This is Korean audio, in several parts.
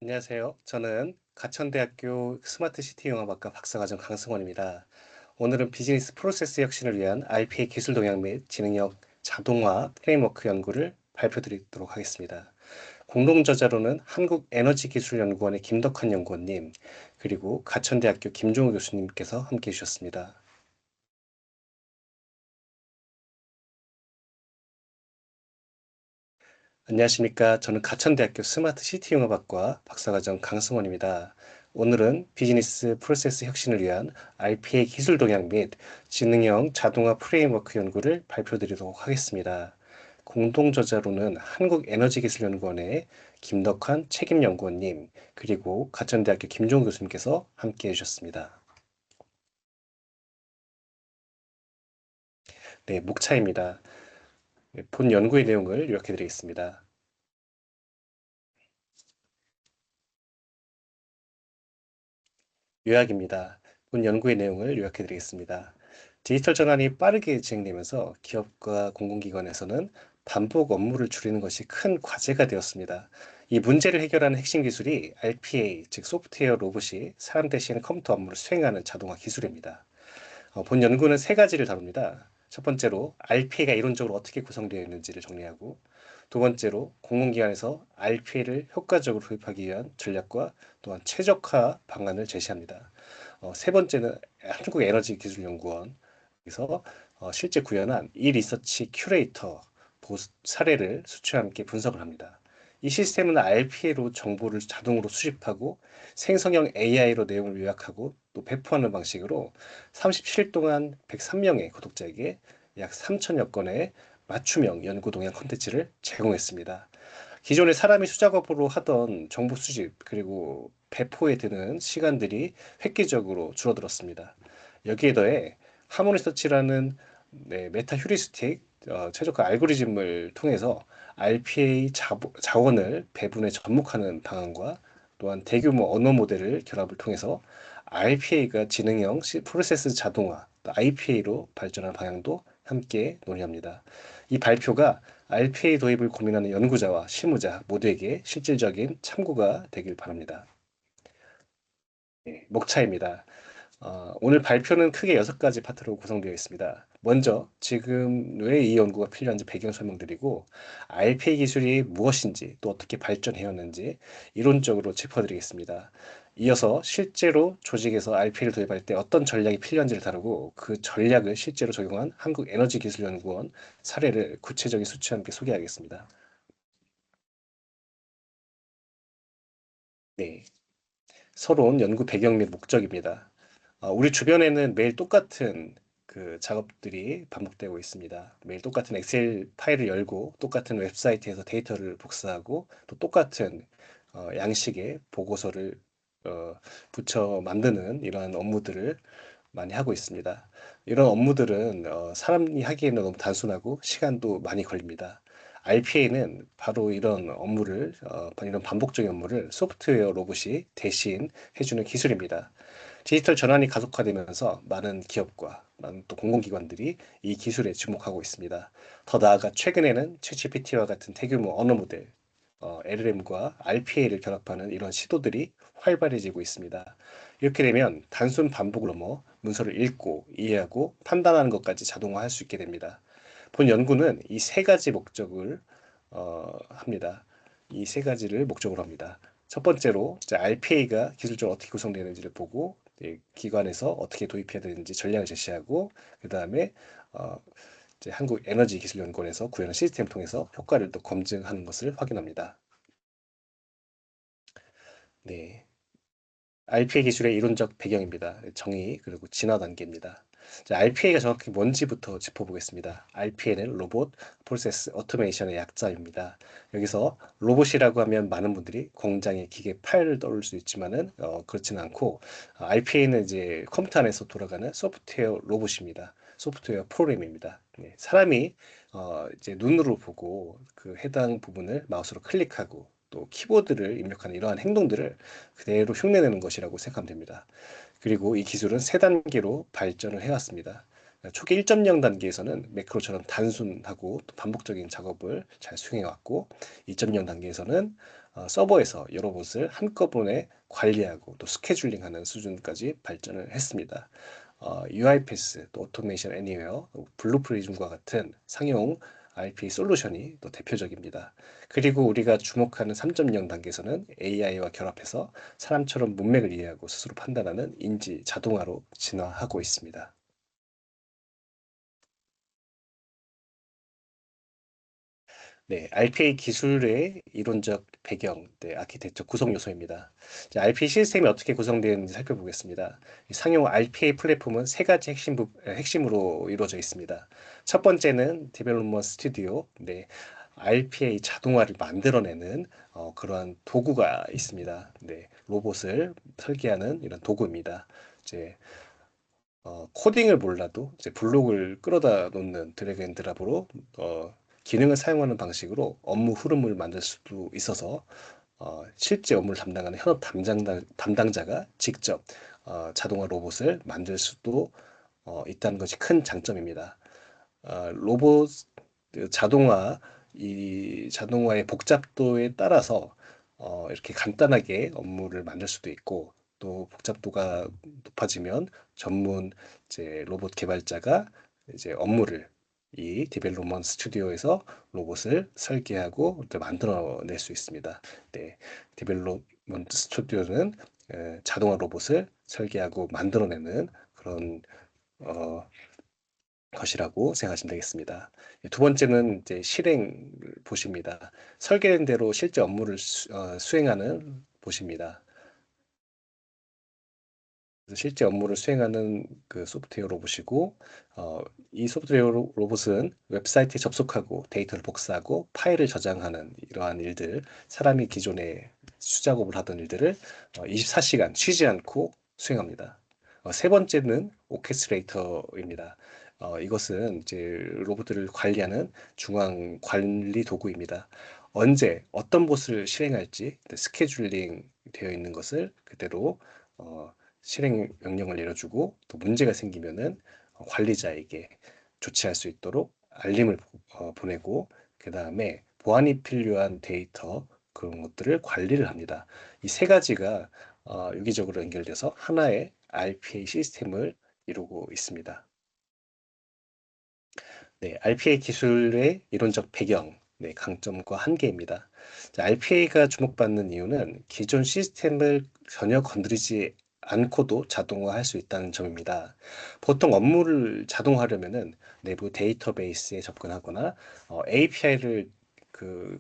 안녕하세요. 저는 가천대학교 스마트시티 영업학과 박사과정 강승원입니다. 오늘은 비즈니스 프로세스 혁신을 위한 RPA 기술 동향 및 지능형 자동화 프레임워크 연구를 발표드리도록 하겠습니다. 공동 저자로는 한국에너지기술연구원의 김덕환 연구원님, 그리고 가천대학교 김종우 교수님께서 함께 해주셨습니다. 안녕하십니까. 저는 가천대학교 스마트시티 융합학과 박사과정 강승원입니다. 오늘은 비즈니스 프로세스 혁신을 위한 RPA 기술 동향 및 지능형 자동화 프레임워크 연구를 발표드리도록 하겠습니다. 공동 저자로는 한국에너지기술연구원의 김덕환 책임연구원님, 그리고 가천대학교 김종우 교수님께서 함께 해주셨습니다. 네, 목차입니다. 네, 본 연구의 내용을 요약해 드리겠습니다. 요약입니다. 본 연구의 내용을 요약해 드리겠습니다. 디지털 전환이 빠르게 진행되면서 기업과 공공기관에서는 반복 업무를 줄이는 것이 큰 과제가 되었습니다. 이 문제를 해결하는 핵심 기술이 RPA, 즉 소프트웨어 로봇이 사람 대신 컴퓨터 업무를 수행하는 자동화 기술입니다. 본 연구는 세 가지를 다룹니다. 첫 번째로 RPA가 이론적으로 어떻게 구성되어 있는지를 정리하고, 두 번째로 공공기관에서 RPA를 효과적으로 도입하기 위한 전략과 또한 최적화 방안을 제시합니다. 세 번째는 한국에너지기술연구원에서 실제 구현한 이 리서치 큐레이터 사례를 수치와 함께 분석을 합니다. 이 시스템은 RPA로 정보를 자동으로 수집하고 생성형 AI로 내용을 요약하고 또 배포하는 방식으로 37일 동안 103명의 구독자에게 약 3천여 건의 맞춤형 연구 동향 콘텐츠를 제공했습니다. 기존에 사람이 수작업으로 하던 정보 수집 그리고 배포에 드는 시간들이 획기적으로 줄어들었습니다. 여기에 더해 하모니서치라는 메타 휴리스틱 최적화 알고리즘을 통해서 RPA 자원을 배분에 접목하는 방안과 또한 대규모 언어 모델을 결합을 통해서 RPA가 지능형 프로세스 자동화, IPA로 발전하는 방향도 함께 논의합니다. 이 발표가 RPA 도입을 고민하는 연구자와 실무자 모두에게 실질적인 참고가 되길 바랍니다. 네, 목차입니다. 오늘 발표는 크게 6가지 파트로 구성되어 있습니다. 먼저 지금 왜 이 연구가 필요한지 배경 설명드리고 RPA 기술이 무엇인지 또 어떻게 발전해왔는지 이론적으로 짚어드리겠습니다. 이어서 실제로 조직에서 RPA를 도입할 때 어떤 전략이 필요한지를 다루고 그 전략을 실제로 적용한 한국에너지기술연구원 사례를 구체적인 수치와 함께 소개하겠습니다. 네, 서론 연구 배경 및 목적입니다. 우리 주변에는 매일 똑같은 그 작업들이 반복되고 있습니다. 매일 똑같은 엑셀 파일을 열고 똑같은 웹사이트에서 데이터를 복사하고 또 똑같은 양식의 보고서를 어, 붙여 만드는 이러한 업무들을 많이 하고 있습니다. 이런 업무들은 사람이 하기에는 너무 단순하고 시간도 많이 걸립니다. RPA는 바로 이런 업무를, 이런 반복적인 업무를 소프트웨어 로봇이 대신 해주는 기술입니다. 디지털 전환이 가속화되면서 많은 기업과 많은 또 공공기관들이 이 기술에 주목하고 있습니다. 더 나아가 최근에는 챗GPT와 같은 대규모 언어 모델, LLM과 RPA를 결합하는 이런 시도들이 활발해지고 있습니다. 이렇게 되면 단순 반복을 넘어 문서를 읽고 이해하고 판단하는 것까지 자동화할 수 있게 됩니다. 본 연구는 이 세 가지 목적을 합니다. 이 세 가지를 목적으로 합니다. 첫 번째로 이제 RPA가 기술적으로 어떻게 구성되는지를 보고 기관에서 어떻게 도입해야 되는지 전략을 제시하고 그 다음에 어, 이제 한국에너지기술연구원에서 구현한 시스템을 통해서 효과를 또 검증하는 것을 확인합니다. 네. RPA 기술의 이론적 배경입니다. 정의 그리고 진화 단계입니다. RPA가 정확히 뭔지부터 짚어보겠습니다. RPA는 로봇 프로세스 오토메이션의 약자입니다. 여기서 로봇이라고 하면 많은 분들이 공장의 기계 파일을 떠올릴 수 있지만은 그렇지는 않고 RPA는 이제 컴퓨터 안에서 돌아가는 소프트웨어 로봇입니다. 소프트웨어 프로그램입니다. 네, 사람이 이제 눈으로 보고 그 해당 부분을 마우스로 클릭하고 또 키보드를 입력하는 이러한 행동들을 그대로 흉내내는 것이라고 생각하면 됩니다. 그리고 이 기술은 세 단계로 발전을 해왔습니다. 초기 1.0 단계에서는 매크로처럼 단순하고 또 반복적인 작업을 잘 수행해 왔고 2.0 단계에서는 서버에서 여러 곳을 한꺼번에 관리하고 또 스케줄링하는 수준까지 발전을 했습니다. UiPath, 또 오토메이션 애니웨어, 블루 프리즘과 같은 상용 RPA 솔루션이 또 대표적입니다. 그리고 우리가 주목하는 3.0 단계에서는 AI와 결합해서 사람처럼 문맥을 이해하고 스스로 판단하는 인지 자동화로 진화하고 있습니다. 네, RPA 기술의 이론적 배경, 네, 아키텍처 구성 요소입니다. 자, RPA 시스템이 어떻게 구성되는지 살펴보겠습니다. 이 상용 RPA 플랫폼은 세 가지 핵심으로 이루어져 있습니다. 첫 번째는 디벨롭먼트 스튜디오, 네, RPA 자동화를 만들어내는 그러한 도구가 있습니다. 네, 로봇을 설계하는 이런 도구입니다. 이제 코딩을 몰라도 이제 블록을 끌어다 놓는 드래그 앤 드랍으로 기능을 사용하는 방식으로 업무 흐름을 만들 수도 있어서 실제 업무를 담당하는 현업 담당자가 직접 자동화 로봇을 만들 수도 있다는 것이 큰 장점입니다. 로봇 자동화 이 자동화의 복잡도에 따라서 이렇게 간단하게 업무를 만들 수도 있고 또 복잡도가 높아지면 전문 이제 로봇 개발자가 이제 업무를 이 디벨롭먼트 스튜디오에서 로봇을 설계하고 또 만들어낼 수 있습니다. 네, 디벨롭먼트 스튜디오는 자동화 로봇을 설계하고 만들어내는 그런 어, 것이라고 생각하시면 되겠습니다. 두 번째는 이제 실행 보시입니다. 설계된 대로 실제 업무를 수행하는 보시입니다. 그래서 실제 업무를 수행하는 그 소프트웨어 로봇이고 이 소프트웨어 로봇은 웹사이트에 접속하고 데이터를 복사하고 파일을 저장하는 이러한 일들, 사람이 기존에 수작업을 하던 일들을 24시간 쉬지 않고 수행합니다. 세 번째는 오케스트레이터입니다. 이것은 이제 로봇들을 관리하는 중앙 관리 도구입니다. 언제 어떤 것을 실행할지 스케줄링 되어 있는 것을 그대로 어, 실행 명령을 내려주고 또 문제가 생기면은 관리자에게 조치할 수 있도록 알림을 보내고 그 다음에 보안이 필요한 데이터 그런 것들을 관리를 합니다. 이 세 가지가 유기적으로 연결돼서 하나의 RPA 시스템을 이루고 있습니다. 네, RPA 기술의 이론적 배경, 네, 강점과 한계입니다. RPA가 주목받는 이유는 기존 시스템을 전혀 건드리지 않고도 자동화할 수 있다는 점입니다. 보통 업무를 자동화하려면은 내부 데이터베이스에 접근하거나 API를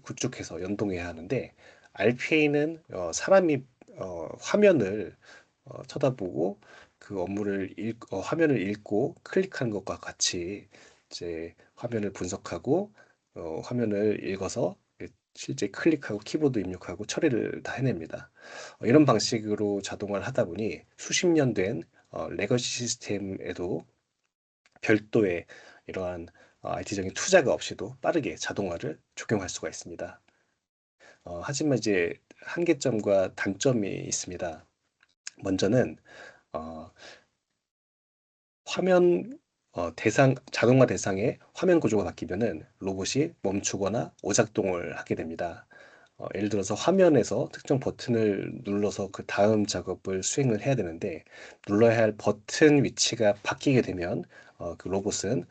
구축해서 연동해야 하는데 RPA는 사람이 화면을 쳐다보고 그 화면을 읽고 클릭하는 것과 같이 이제 화면을 분석하고 화면을 읽어서 실제 클릭하고 키보드 입력하고 처리를 다 해냅니다. 이런 방식으로 자동화를 하다 보니 수십 년 된 레거시 시스템에도 별도의 이러한 IT적인 투자가 없이도 빠르게 자동화를 적용할 수가 있습니다. 하지만 이제 한계점과 단점이 있습니다. 먼저는 어, 화면 자동화 대상의 화면 구조가 바뀌면은 로봇이 멈추거나 오작동을 하게 됩니다. 예를 들어서 화면에서 특정 버튼을 눌러서 그 다음 작업을 수행을 해야 되는데 눌러야 할 버튼 위치가 바뀌게 되면 그 로봇은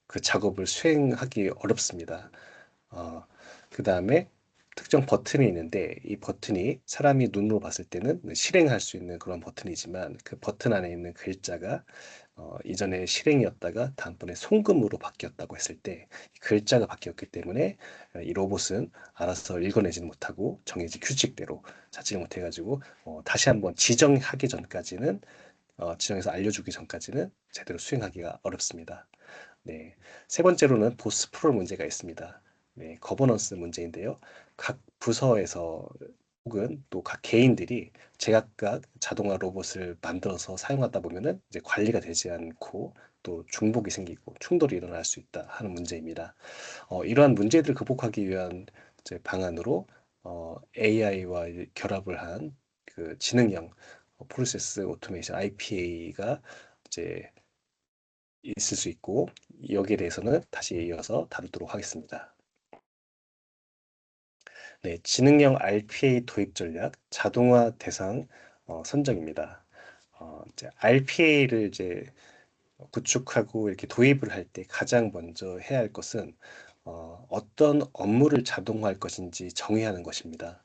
그 작업을 수행하기 어렵습니다. 어, 그 다음에 특정 버튼이 있는데 이 버튼이 사람이 눈으로 봤을 때는 실행할 수 있는 그런 버튼이지만 그 버튼 안에 있는 글자가 이전에 실행이었다가 다음번에 송금으로 바뀌었다고 했을 때 글자가 바뀌었기 때문에 이 로봇은 알아서 읽어내지는 못하고 정해진 규칙대로 찾지 못해가지고 다시 한번 지정하기 전까지는 지정해서 알려주기 전까지는 제대로 수행하기가 어렵습니다. 네. 세 번째로는 보스 프롤 문제가 있습니다. 네, 거버넌스 문제인데요. 각 부서에서 혹은 또 각 개인들이 제각각 자동화 로봇을 만들어서 사용하다 보면은 이제 관리가 되지 않고 또 중복이 생기고 충돌이 일어날 수 있다 하는 문제입니다. 이러한 문제들을 극복하기 위한 이제 방안으로 AI와 결합을 한 그 지능형 프로세스 오토메이션 IPA가 이제 있을 수 있고 여기에 대해서는 다시 이어서 다루도록 하겠습니다. 네, 지능형 RPA 도입 전략, 자동화 대상 선정입니다. 이제 RPA를 이제 구축하고 이렇게 도입을 할 때 가장 먼저 해야 할 것은 어떤 업무를 자동화할 것인지 정의하는 것입니다.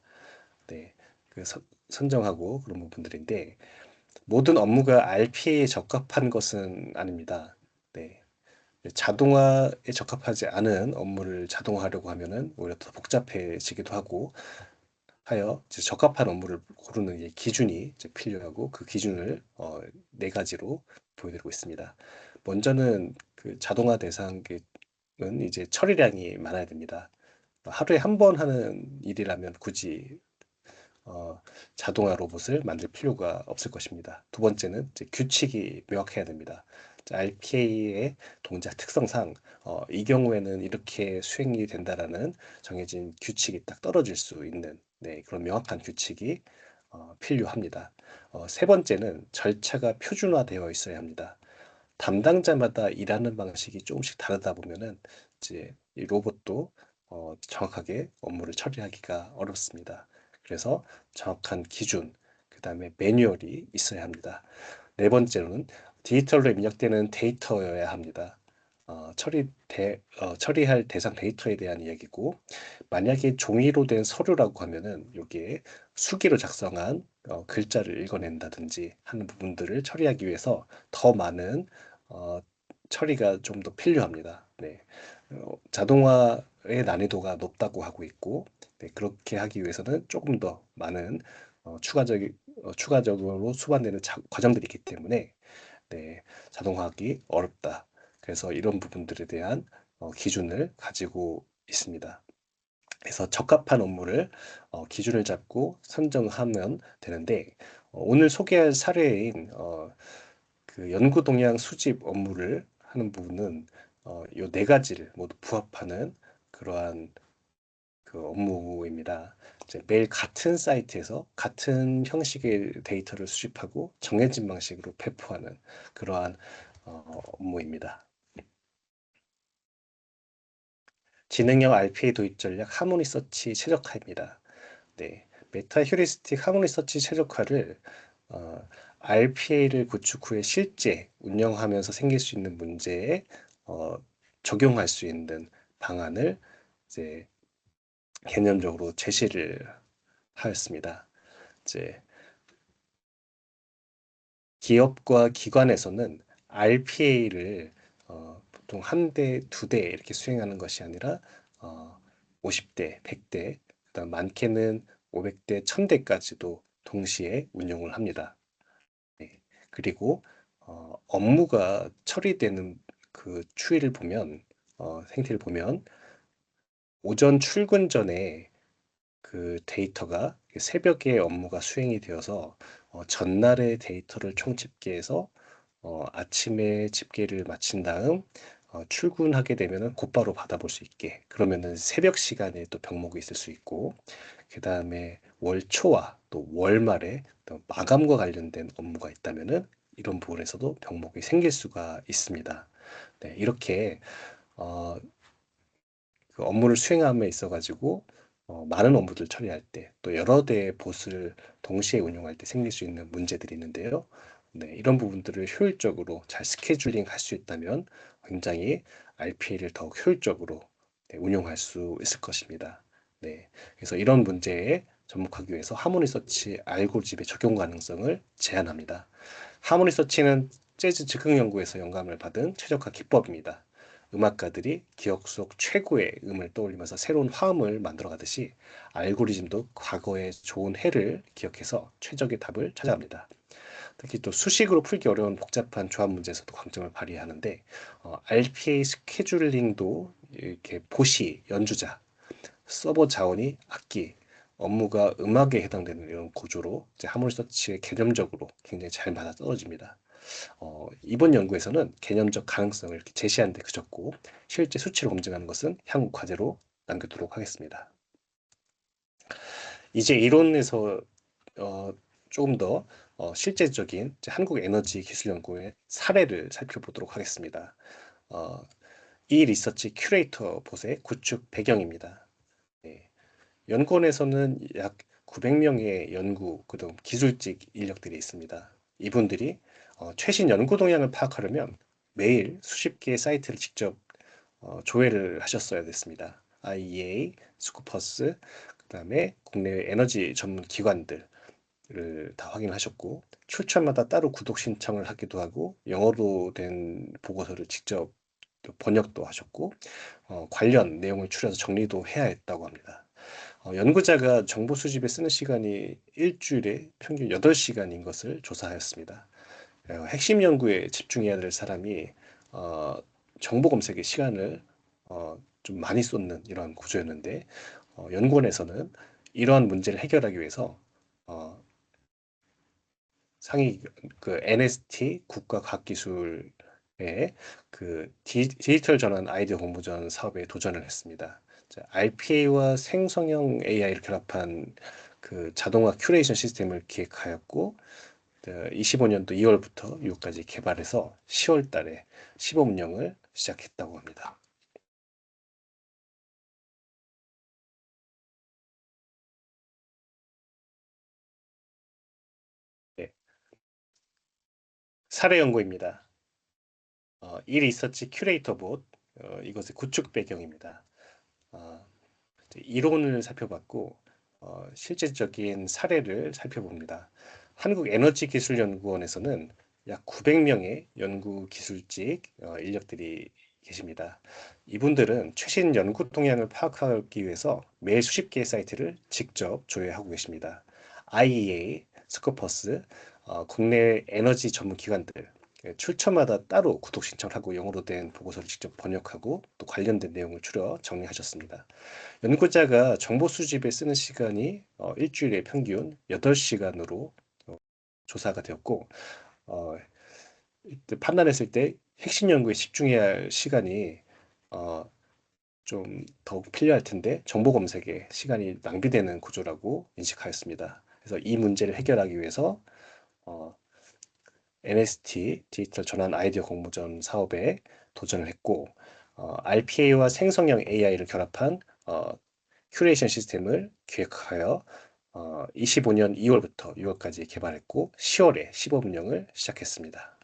네, 선정하고 그런 부분들인데 모든 업무가 RPA에 적합한 것은 아닙니다. 네, 자동화에 적합하지 않은 업무를 자동화하려고 하면은 오히려 더 복잡해지기도 하고 하여 이제 적합한 업무를 고르는 기준이 이제 필요하고 그 기준을 네 가지로 보여드리고 있습니다. 먼저는 그 자동화 대상은 이제 처리량이 많아야 됩니다. 하루에 한 번 하는 일이라면 굳이 어, 자동화 로봇을 만들 필요가 없을 것입니다. 두 번째는 이제 규칙이 명확해야 됩니다. RPA의 동작 특성상 이 경우에는 이렇게 수행이 된다라는 정해진 규칙이 딱 떨어질 수 있는 그런 명확한 규칙이 필요합니다. 세 번째는 절차가 표준화되어 있어야 합니다. 담당자마다 일하는 방식이 조금씩 다르다 보면은 이제 이 로봇도 정확하게 업무를 처리하기가 어렵습니다. 그래서 정확한 기준, 그 다음에 매뉴얼이 있어야 합니다. 네 번째로는 디지털로 입력되는 데이터여야 합니다. 처리할 대상 데이터에 대한 이야기고, 만약에 종이로 된 서류라고 하면은 여기에 수기로 작성한 글자를 읽어낸다든지 하는 부분들을 처리하기 위해서 더 많은 어, 처리가 좀 더 필요합니다. 네. 자동화의 난이도가 높다고 하고 있고, 네, 그렇게 하기 위해서는 조금 더 많은 추가적으로 수반되는 과정들이 있기 때문에 네, 자동화하기 어렵다. 그래서 이런 부분들에 대한 기준을 가지고 있습니다. 그래서 적합한 업무를 기준을 잡고 선정하면 되는데 오늘 소개할 사례인 그 연구 동향 수집 업무를 하는 부분은 요 네 가지를 모두 부합하는 그러한 그 업무입니다. 이제 매일 같은 사이트에서 같은 형식의 데이터를 수집하고 정해진 방식으로 배포하는 그러한 업무입니다. 지능형 RPA 도입 전략 하모니 서치 최적화입니다. 네, 메타 휴리스틱 하모니 서치 최적화를 RPA를 구축 후에 실제 운영하면서 생길 수 있는 문제에 어, 적용할 수 있는 방안을 이제 개념적으로 제시를 하였습니다. 이제 기업과 기관에서는 RPA를 보통 한 대, 두 대 이렇게 수행하는 것이 아니라 50대, 100대, 그다음 많게는 500대, 1000대까지도 동시에 운영을 합니다. 네. 그리고 업무가 처리되는 그 추이를 보면 생태를 보면 오전 출근 전에 그 데이터가 새벽에 업무가 수행이 되어서 전날의 데이터를 총집계해서 아침에 집계를 마친 다음 출근하게 되면은 곧바로 받아볼 수 있게 그러면은 새벽 시간에 또 병목이 있을 수 있고 그 다음에 월 초와 또 월말에 또 마감과 관련된 업무가 있다면은 이런 부분에서도 병목이 생길 수가 있습니다. 네, 이렇게 어, 그 업무를 수행함에 있어 가지고 많은 업무들 처리할 때 또 여러 대의 봇을 동시에 운용할 때 생길 수 있는 문제들이 있는데요. 네, 이런 부분들을 효율적으로 잘 스케줄링 할 수 있다면 굉장히 RPA를 더욱 효율적으로 운용할 수 있을 것입니다. 네, 그래서 이런 문제에 접목하기 위해서 하모니 서치 알고리즘의 적용 가능성을 제한합니다. 하모니 서치는 재즈 즉흥 연구에서 영감을 받은 최적화 기법입니다. 음악가들이 기억 속 최고의 음을 떠올리면서 새로운 화음을 만들어가듯이 알고리즘도 과거의 좋은 해를 기억해서 최적의 답을 찾아갑니다. 특히 또 수식으로 풀기 어려운 복잡한 조합 문제에서도 강점을 발휘하는데 RPA 스케줄링도 이렇게 보시, 연주자, 서버 자원이 악기, 업무가 음악에 해당되는 이런 구조로 이제 하모니 서치의 개념적으로 굉장히 잘 맞아떨어집니다. 이번 연구에서는 개념적 가능성을 이렇게 제시하는 데 그쳤고 실제 수치로 검증하는 것은 향후 과제로 남겨두도록 하겠습니다. 이제 이론에서 어, 조금 더 실제적인 한국에너지기술연구원의 사례를 살펴보도록 하겠습니다. 어, 이 리서치 큐레이터 보세 구축 배경입니다. 네. 연구원에서는 약 900명의 연구, 그다음 기술직 인력들이 있습니다. 이분들이 최신 연구 동향을 파악하려면 매일 수십 개의 사이트를 직접 조회를 하셨어야 됐습니다. IEA, 스코퍼스, 그다음에 국내 에너지 전문 기관들을 다 확인하셨고 출처마다 따로 구독 신청을 하기도 하고 영어로 된 보고서를 직접 또 번역도 하셨고 관련 내용을 추려서 정리도 해야 했다고 합니다. 연구자가 정보 수집에 쓰는 시간이 일주일에 평균 8시간인 것을 조사하였습니다. 핵심 연구에 집중해야 될 사람이 어, 정보 검색에 시간을 좀 많이 쏟는 이런 구조였는데 연구원에서는 이러한 문제를 해결하기 위해서 어, 상위 그 NST 국가과학기술의 그 디지털 전환 아이디어 공모전 사업에 도전을 했습니다. RPA와 생성형 AI를 결합한 그 자동화 큐레이션 시스템을 기획하였고 25년도 2월부터 6월까지 개발해서 10월 달에 시범 운영을 시작했다고 합니다. 네, 사례 연구입니다. 이 리서치 큐레이터 봇 이것의 구축 배경입니다. 어, 이론을 살펴봤고 실제적인 사례를 살펴봅니다. 한국에너지기술연구원에서는 약 900명의 연구 기술직 인력들이 계십니다. 이분들은 최신 연구 동향을 파악하기 위해서 매일 수십 개의 사이트를 직접 조회하고 계십니다. IEA, 스코퍼스, 국내 에너지 전문 기관들 출처마다 따로 구독 신청하고 영어로 된 보고서를 직접 번역하고 또 관련된 내용을 추려 정리하셨습니다. 연구자가 정보 수집에 쓰는 시간이 일주일에 평균 8시간으로 조사가 되었고 어, 이때 판단했을 때 핵심 연구에 집중해야 할 시간이 어, 좀 더욱 필요할 텐데 정보 검색에 시간이 낭비되는 구조라고 인식하였습니다. 그래서 이 문제를 해결하기 위해서 어, NST 디지털 전환 아이디어 공모전 사업에 도전을 했고 RPA와 생성형 AI를 결합한 큐레이션 시스템을 기획하여 25년 2월부터 6월까지 개발했고 10월에 시범 운영을 시작했습니다.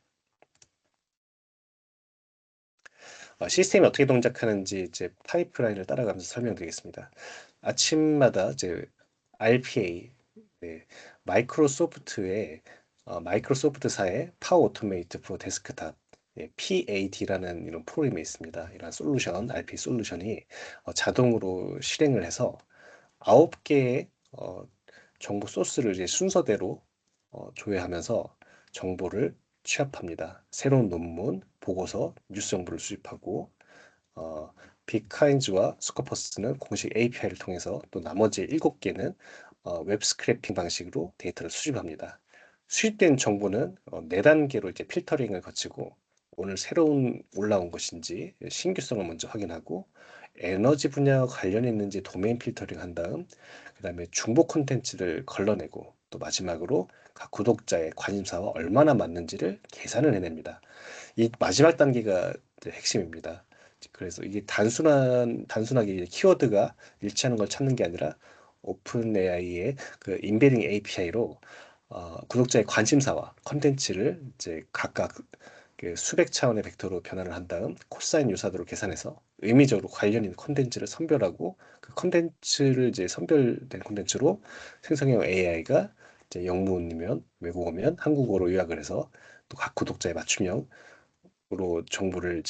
시스템이 어떻게 동작하는지 이제 파이프라인을 따라가면서 설명드리겠습니다. 아침마다 이제 RPA, 네, 마이크로소프트사의 파워 오토메이트 프로 데스크탑 PAD라는 이런 프로그램이 있습니다. 이런 솔루션, RP 솔루션이 자동으로 실행을 해서 9개의 정보 소스를 이제 순서대로 조회하면서 정보를 취합합니다. 새로운 논문, 보고서, 뉴스 정보를 수집하고 어, 빅카인즈와 스코퍼스는 공식 API를 통해서 또 나머지 7개는 웹 스크래핑 방식으로 데이터를 수집합니다. 수집된 정보는 4단계로 이제 필터링을 거치고 오늘 새로운 올라온 것인지 신규성을 먼저 확인하고 에너지 분야와 관련이 있는지 도메인 필터링 한 다음 그다음에 중복 콘텐츠를 걸러내고 또 마지막으로 각 구독자의 관심사와 얼마나 맞는지를 계산을 해냅니다. 이 마지막 단계가 이제 핵심입니다. 그래서 이게 단순하게 이제 키워드가 일치하는 걸 찾는 게 아니라 오픈 AI의 그 인베딩 API로 구독자의 관심사와 컨텐츠를 이제 각각 그 수백 차원의 벡터로 변환을 한 다음 코사인 유사도를 계산해서 의미적으로 관련 있는 콘텐츠를 선별하고 그 콘텐츠를 이제 선별된 콘텐츠로 생성형 AI가 이제 영문이면 외국어면 한국어로 요약을 해서 또 각 구독자의 맞춤형 으로 정보를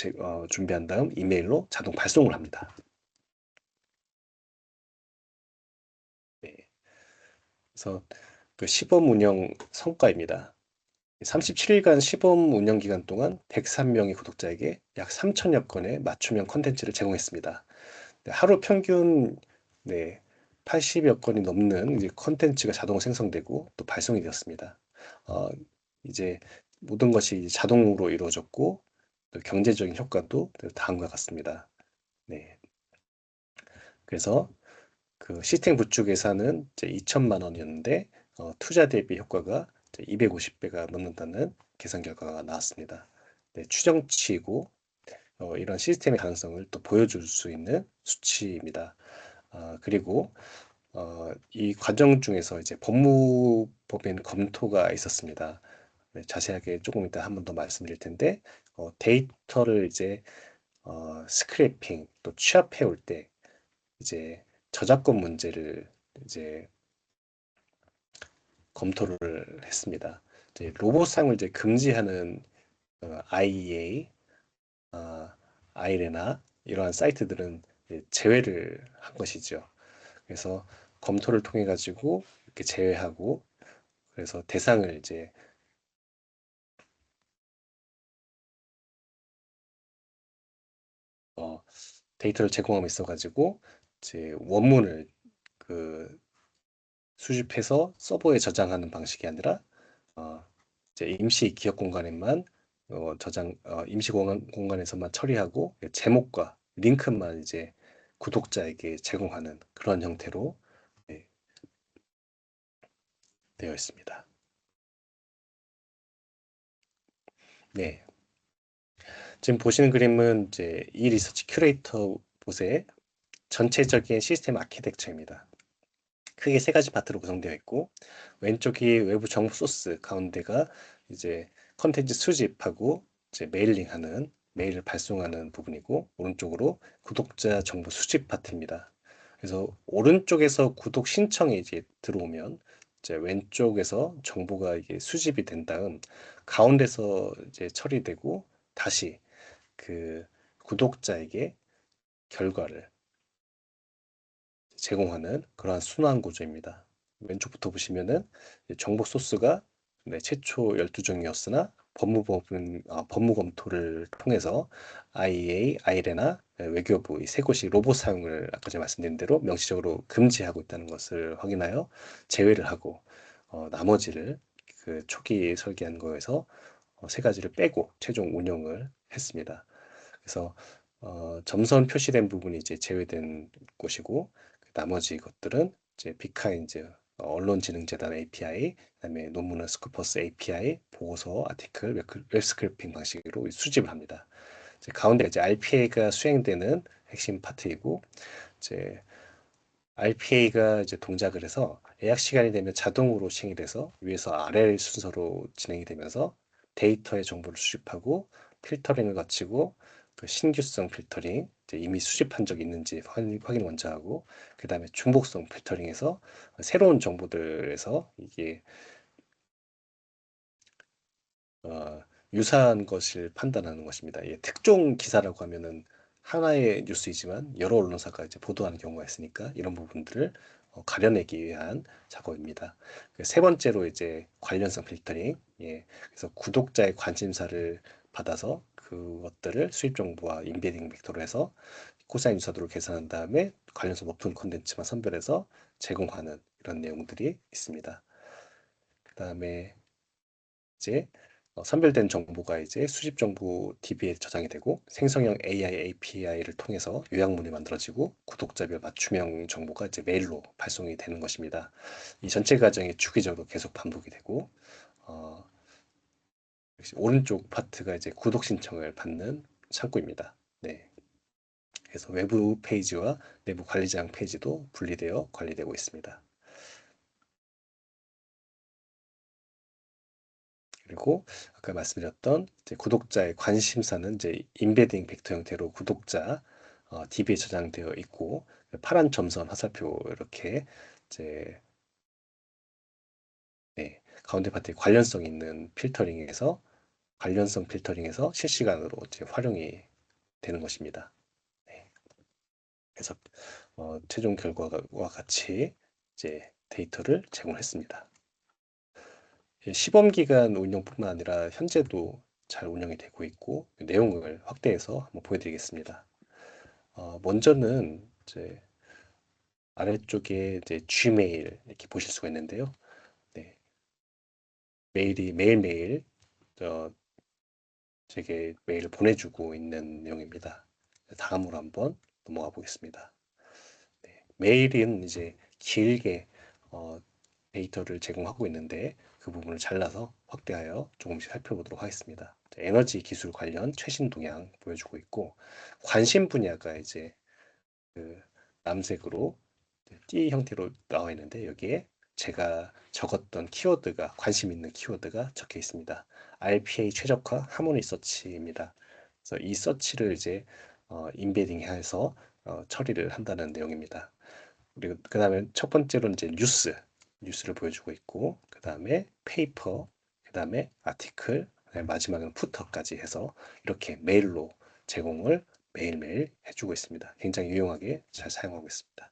준비한 다음 이메일로 자동 발송을 합니다. 네. 그래서 그 시범 운영 성과입니다. 37일간 시범 운영 기간 동안 103명의 구독자에게 약 3천여 건의 맞춤형 콘텐츠를 제공했습니다. 네, 하루 평균 네, 80여 건이 넘는 이제 콘텐츠가 자동 생성되고 또 발송이 되었습니다. 어, 이제 모든 것이 자동으로 이루어졌고 또 경제적인 효과도 다음과 같습니다. 네. 그래서 그 시스템 구축 예산은 이제 2천만 원이었는데 투자 대비 효과가 250배가 넘는다는 계산 결과가 나왔습니다. 네, 추정치이고 이런 시스템의 가능성을 또 보여줄 수 있는 수치입니다. 그리고 이 과정 중에서 이제 법무법인 검토가 있었습니다. 네, 자세하게 조금 이따 한 번 더 말씀드릴 텐데 데이터를 이제 스크래핑 또 취합해 올 때 이제 저작권 문제를 이제 검토를 했습니다. 이제 로봇상을 이제 금지하는 IEA, 아이레나 이러한 사이트들은 제외를 한 것이죠. 그래서 검토를 통해 가지고 이렇게 제외하고 그래서 대상을 이제 어, 데이터를 제공함에 있어 가지고 이제 원문을 그 수집해서 서버에 저장하는 방식이 아니라 어, 이제 임시 기억 공간에만 임시 공간에서만 처리하고 제목과 링크만 이제 구독자에게 제공하는 그런 형태로 네, 되어 있습니다. 네, 지금 보시는 그림은 이제 이 리서치 큐레이터 봇의 전체적인 시스템 아키텍처입니다. 크게 세 가지 파트로 구성되어 있고 왼쪽이 외부 정보 소스, 가운데가 이제 컨텐츠 수집하고 이제 메일링하는 메일을 발송하는 부분이고 오른쪽으로 구독자 정보 수집 파트입니다. 그래서 오른쪽에서 구독 신청이 이제 들어오면 이제 왼쪽에서 정보가 이게 수집이 된 다음 가운데서 이제 처리되고 다시 그 구독자에게 결과를 제공하는 그러한 순환 구조입니다. 왼쪽부터 보시면은 정보 소스가 네, 최초 12종이었으나 법무 검토를 통해서 IEA, 아이레나, 외교부 이 세 곳이 로봇 사용을 아까 제가 말씀드린 대로 명시적으로 금지하고 있다는 것을 확인하여 제외를 하고 나머지를 그 초기 설계한 거에서 세 가지를 빼고 최종 운영을 했습니다. 그래서 점선 표시된 부분이 이제 제외된 곳이고 나머지 것들은 이제 비카인즈 언론지능재단 API, 그다음에 논문은 스쿠퍼스 API, 보고서, 아티클, 웹스크래핑 방식으로 수집을 합니다. 이제 가운데 이제 RPA가 수행되는 핵심 파트이고 이제 RPA가 이제 동작을 해서 예약 시간이 되면 자동으로 시행이 돼서 위에서 아래 순서로 진행이 되면서 데이터의 정보를 수집하고 필터링을 거치고 그 신규성 필터링, 이제 이미 수집한 적이 있는지 확인 먼저 하고 그 다음에 중복성 필터링에서 새로운 정보들에서 이게 어, 유사한 것을 판단하는 것입니다. 예, 특종 기사라고 하면은 하나의 뉴스이지만 여러 언론사가 이제 보도하는 경우가 있으니까 이런 부분들을 가려내기 위한 작업입니다. 세 번째로 이제 관련성 필터링. 예, 그래서 구독자의 관심사를 받아서 그것들을 수입 정보와 인베딩 벡터로 해서 코사인 유사도를 계산한 다음에 관련성 높은 콘텐츠만 선별해서 제공하는 이런 내용들이 있습니다. 그 다음에 이제 선별된 정보가 이제 수집 정보 DB에 저장이 되고 생성형 AI API를 통해서 요약문이 만들어지고 구독자별 맞춤형 정보가 이제 메일로 발송이 되는 것입니다. 이 전체 과정이 주기적으로 계속 반복이 되고 어, 역시 오른쪽 파트가 이제 구독 신청을 받는 창구입니다. 네. 그래서 외부 페이지와 내부 관리자용 페이지도 분리되어 관리되고 있습니다. 그리고 아까 말씀드렸던 이제 구독자의 관심사는 이제 인베딩 벡터 형태로 구독자 DB에 저장되어 있고 파란 점선 화살표 이렇게 이제 네, 가운데 파트에 관련성 필터링에서 실시간으로 이제 활용이 되는 것입니다. 네, 그래서 최종 결과와 같이 이제 데이터를 제공했습니다. 시범 기간 운영뿐만 아니라 현재도 잘 운영이 되고 있고 내용을 확대해서 한번 보여드리겠습니다. 먼저는 이제 아래쪽에 이제 Gmail 이렇게 보실 수가 있는데요. 네, 메일이 매일매일 제게 메일을 보내주고 있는 내용입니다. 다음으로 한번 넘어가 보겠습니다. 네, 메일은 이제 길게 데이터를 제공하고 있는데 그 부분을 잘라서 확대하여 조금씩 살펴보도록 하겠습니다. 에너지 기술 관련 최신 동향 보여주고 있고 관심 분야가 이제 그 남색으로 띠 형태로 나와 있는데 여기에 제가 적었던 키워드가 관심 있는 키워드가 적혀 있습니다. RPA 최적화 하모니 서치입니다. 그래서 이 서치를 이제 인베딩해서 처리를 한다는 내용입니다. 그리고 그 다음에 첫 번째로는 이제 뉴스를 보여주고 있고 그 다음에 페이퍼, 그 다음에 아티클, 그다음에 마지막은 푸터까지 해서 이렇게 메일로 제공을 매일매일 해주고 있습니다. 굉장히 유용하게 잘 사용하고 있습니다.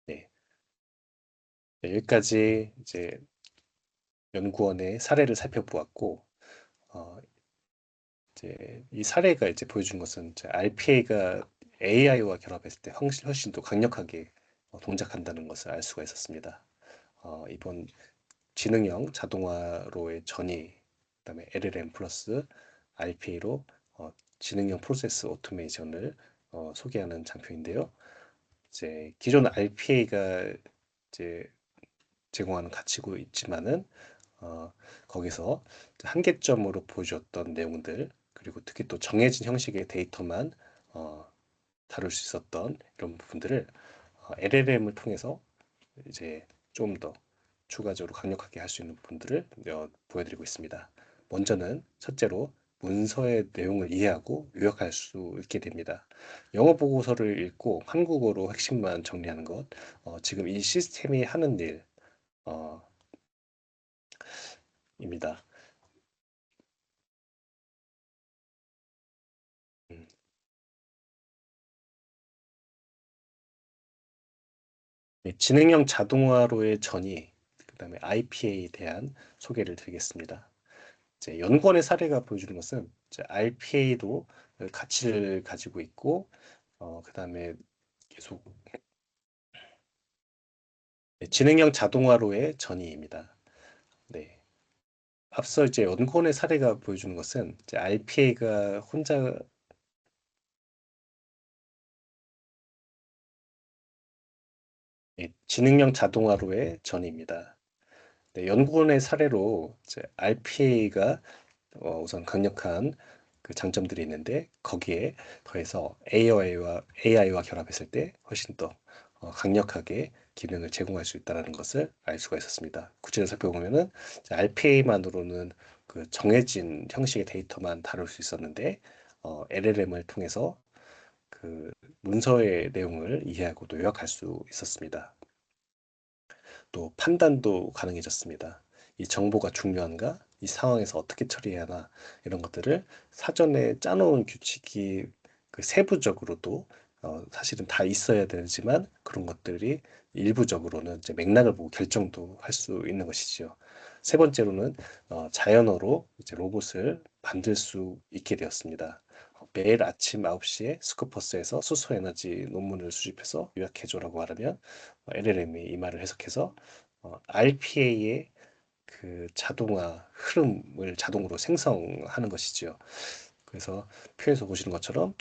네, 네, 여기까지 이제 연구원의 사례를 살펴보았고 어, 이제 이 사례가 이제 보여준 것은 RPA가 AI와 결합했을 때 훨씬 더 강력하게 동작한다는 것을 알 수가 있었습니다. 이번 지능형 자동화로의 전이, 그다음에 LLM 플러스 RPA로 지능형 프로세스 오토메이션을 소개하는 장표인데요. 이제 기존 RPA가 이제 제공하는 가치고 있지만은 어, 거기서 한계점으로 보여주었던 내용들 그리고 특히 또 정해진 형식의 데이터만 다룰 수 있었던 이런 부분들을 LLM을 통해서 이제 좀 더 추가적으로 강력하게 할 수 있는 부분들을 보여드리고 있습니다. 먼저는 첫째로 문서의 내용을 이해하고 요약할 수 있게 됩니다. 영어 보고서를 읽고 한국어로 핵심만 정리하는 것, 지금 이 시스템이 하는 일입니다. 음, 네, 지능형 자동화로의 전이, 그다음에 IPA에 대한 소개를 드리겠습니다. 이제 연구원의 사례가 보여주는 것은 RPA도 가치를 가지고 있고, 그다음에 계속 네, 지능형 자동화로의 전이입니다. 네. 앞서 이제 연구원의 사례가 보여주는 것은 RPA가 혼자 지능형 자동화로의 전이입니다. 네, 연구원의 사례로 RPA가 우선 강력한 그 장점들이 있는데 거기에 더해서 AI와 결합했을 때 훨씬 더 강력하게 기능을 제공할 수 있다는 것을 알 수가 있었습니다. 구체적으로 살펴보면은 RPA만으로는 그 정해진 형식의 데이터만 다룰 수 있었는데 LLM을 통해서 그 문서의 내용을 이해하고 도 요약할 수 있었습니다. 또 판단도 가능해졌습니다. 이 정보가 중요한가? 이 상황에서 어떻게 처리해야 하나? 이런 것들을 사전에 짜놓은 규칙이 그 세부적으로도 사실은 다 있어야 되지만 그런 것들이 일부적으로는 이제 맥락을 보고 결정도 할 수 있는 것이지요. 세 번째로는 자연어로 이제 로봇을 만들 수 있게 되었습니다. 매일 아침 9시에 스코퍼스에서 수소 에너지 논문을 수집해서 요약해줘라고 말하면 LLM이 이 말을 해석해서 RPA의 그 자동화 흐름을 자동으로 생성하는 것이지요. 그래서 표에서 보시는 것처럼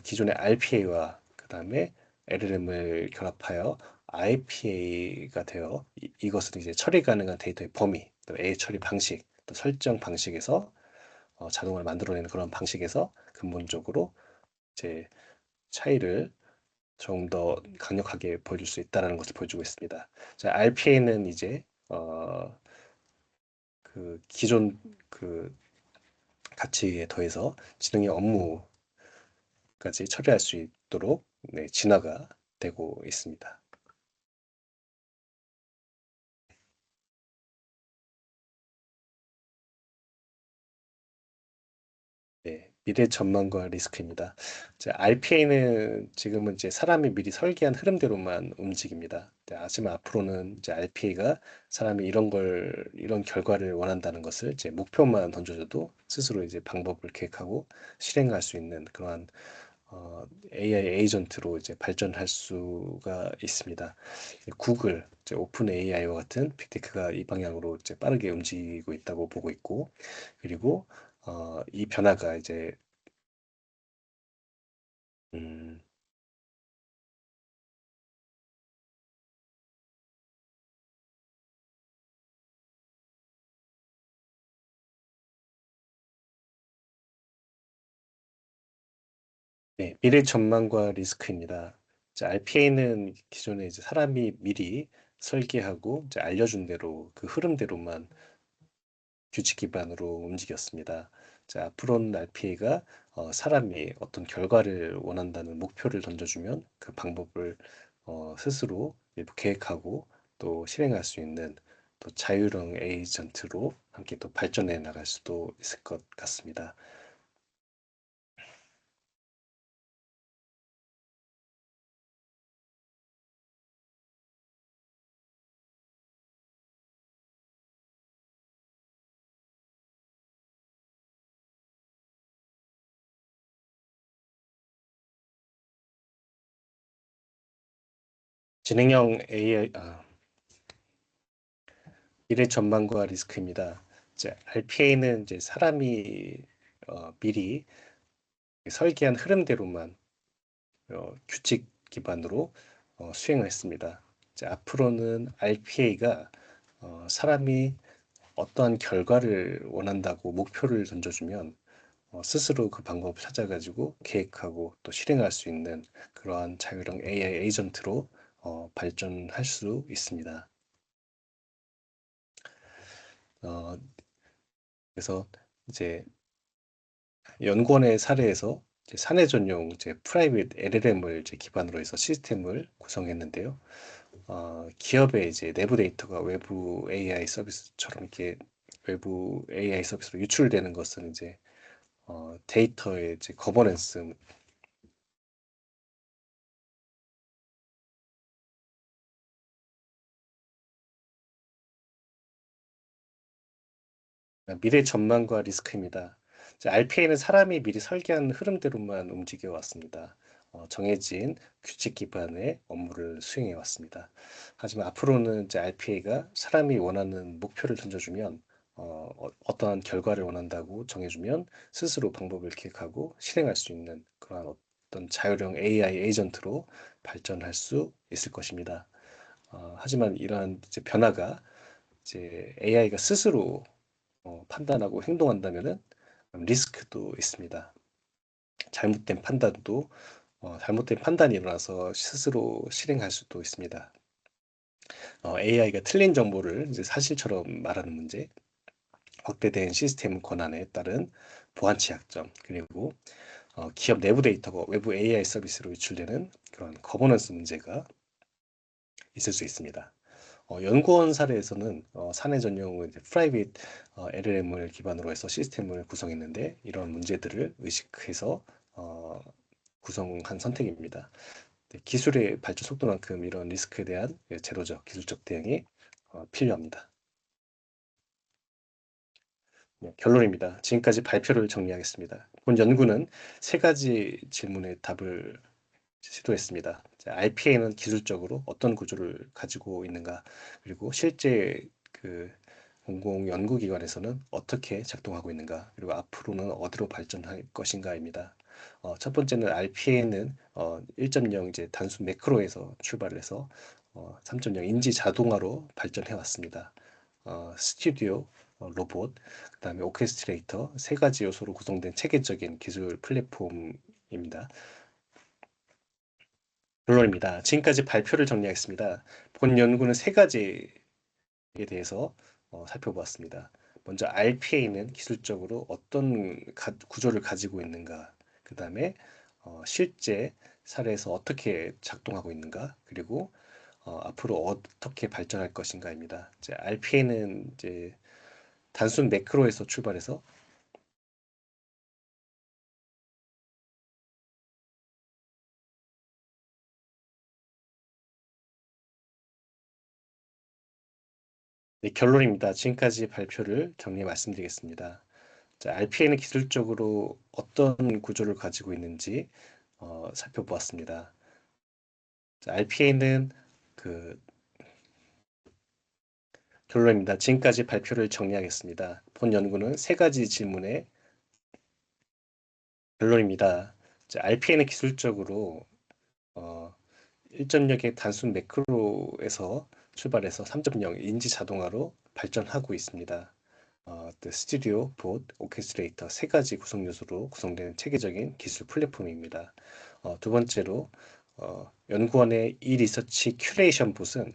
기존의 RPA와 그 다음에 LLM을 결합하여 IPA가 되어 이것은 이제 처리 가능한 데이터의 범위, 또 A 처리 방식, 또 설정 방식에서 자동화를 만들어내는 그런 방식에서 근본적으로 이제 차이를 좀 더 강력하게 보여줄 수 있다는 것을 보여주고 있습니다. 자, RPA는 이제 그 기존 그 가치에 더해서 지능의 업무까지 처리할 수 있도록 네, 진화가 되고 있습니다. 네, 미래 전망과 리스크입니다. RPA는 지금은 이제 사람이 미리 설계한 흐름대로만 움직입니다. 하지만 앞으로는 이제 RPA가 사람이 이런 결과를 원한다는 것을 이제 목표만 던져줘도 스스로 이제 방법을 계획하고 실행할 수 있는 그러한 AI 에이전트로 이제 발전할 수가 있습니다. 구글, 이제 오픈 AI와 같은 빅테크가 이 방향으로 이제 빠르게 움직이고 있다고 보고 있고, 그리고 이 변화가 이제 음, 네, 미래 전망과 리스크입니다. RPA는 기존에 이제 사람이 미리 설계하고 이제 알려준 대로 그 흐름대로만 규칙 기반으로 움직였습니다. 앞으로는 RPA가 사람이 어떤 결과를 원한다는 목표를 던져주면 그 방법을 스스로 일부 계획하고 또 실행할 수 있는 또 자율형 에이전트로 함께 또 발전해 나갈 수도 있을 것 같습니다. 지능형 AI, 미래 전망과 리스크입니다. RPA는 이제 사람이 미리 설계한 흐름대로만 규칙 기반으로 수행을 했습니다. 앞으로는 RPA가 사람이 어떠한 결과를 원한다고 목표를 던져주면 스스로 그 방법을 찾아가지고 계획하고 또 실행할 수 있는 그러한 자율형 AI 에이전트로 발전할 수 있습니다. 어, 그래서 이제 연구원의 사례에서 이제 사내 전용 이제 프라이빗 LLM을 이제 기반으로 해서 시스템을 구성했는데요. 기업의 이제 내부 데이터가 외부 AI 서비스처럼 이렇게 외부 AI 서비스로 유출되는 것은 이제 데이터의 이제 거버넌스, 미래 전망과 리스크입니다. RPA는 사람이 미리 설계한 흐름대로만 움직여 왔습니다. 정해진 규칙 기반의 업무를 수행해 왔습니다. 하지만 앞으로는 이제 RPA가 사람이 원하는 목표를 던져주면 떠한 결과를 원한다고 정해주면 스스로 방법을 기획하고 실행할 수 있는 그러한 어떤 자율형 AI 에이전트로 발전할 수 있을 것입니다. 하지만 이러한 이제 변화가 이제 AI가 스스로 판단하고 행동한다면은 리스크도 있습니다. 잘못된 판단도 잘못된 판단이 일어나서 스스로 실행할 수도 있습니다. AI가 틀린 정보를 이제 사실처럼 말하는 문제, 확대된 시스템 권한에 따른 보안치 약점, 그리고 기업 내부 데이터가 외부 AI 서비스로 유출되는 그런 거버넌스 문제가 있을 수 있습니다. 연구원 사례에서는 사내 전용 프라이빗 LLM을 기반으로 해서 시스템을 구성했는데 이런 문제들을 의식해서 구성한 선택입니다. 네, 기술의 발전 속도만큼 이런 리스크에 대한 제도적, 기술적 대응이 필요합니다. 네, 결론입니다. 지금까지 발표를 정리하겠습니다. 본 연구는 세 가지 질문의 답을 시도했습니다. RPA는 기술적으로 어떤 구조를 가지고 있는가, 그리고 실제 그 공공 연구기관에서는 어떻게 작동하고 있는가, 그리고 앞으로는 어디로 발전할 것인가입니다. 첫 번째는 RPA는 1.0 이제 단순 매크로에서 출발을 해서 3.0 인지 자동화로 발전해 왔습니다. 스튜디오, 로봇, 그다음에 오케스트레이터 세 가지 요소로 구성된 체계적인 기술 플랫폼입니다. 결론입니다. 지금까지 발표를 정리하겠습니다. 본 연구는 세 가지에 대해서 살펴보았습니다. 먼저 RPA는 기술적으로 어떤 구조를 가지고 있는가, 그 다음에 실제 사례에서 어떻게 작동하고 있는가, 그리고 앞으로 어떻게 발전할 것인가입니다. RPA는 이제 단순 매크로에서 출발해서 네, 결론입니다. 지금까지 발표를 정리해 말씀드리겠습니다. RPA는 기술적으로 어떤 구조를 가지고 있는지 살펴보았습니다. RPA는 그 결론입니다. 지금까지 발표를 정리하겠습니다. 본 연구는 세 가지 질문에 결론입니다. RPA는 기술적으로 1.0의 단순 매크로에서 출발해서 3.0 인지 자동화로 발전하고 있습니다. 스튜디오, 봇, 오케스트레이터 세 가지 구성 요소로 구성되는 체계적인 기술 플랫폼입니다. 두 번째로 연구원의 이 리서치 큐레이션 봇은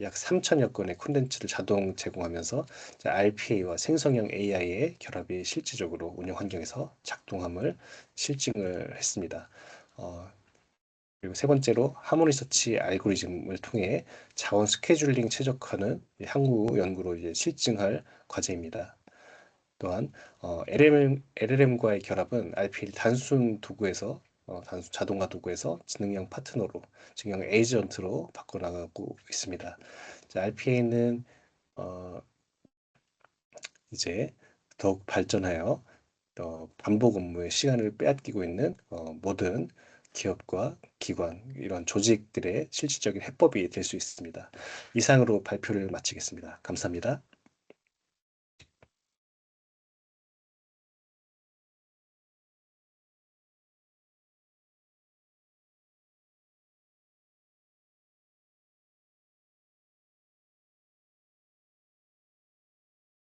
약 3천여 건의 콘텐츠를 자동 제공하면서 RPA와 생성형 AI의 결합이 실질적으로 운영 환경에서 작동함을 실증을 했습니다. 그리고 세 번째로 하모니 서치 알고리즘을 통해 자원 스케줄링 최적화는 향후 연구로 이제 실증할 과제입니다. 또한 LLM과의 결합은 RPA를 단순 도구에서 단순 자동화 도구에서 지능형 파트너로, 지능형 에이전트로 바꿔나가고 있습니다. RPA는 이제 더욱 발전하여 반복 업무의 시간을 빼앗기고 있는 모든 기업과 기관, 이런 조직들의 실질적인 해법이 될 수 있습니다. 이상으로 발표를 마치겠습니다. 감사합니다.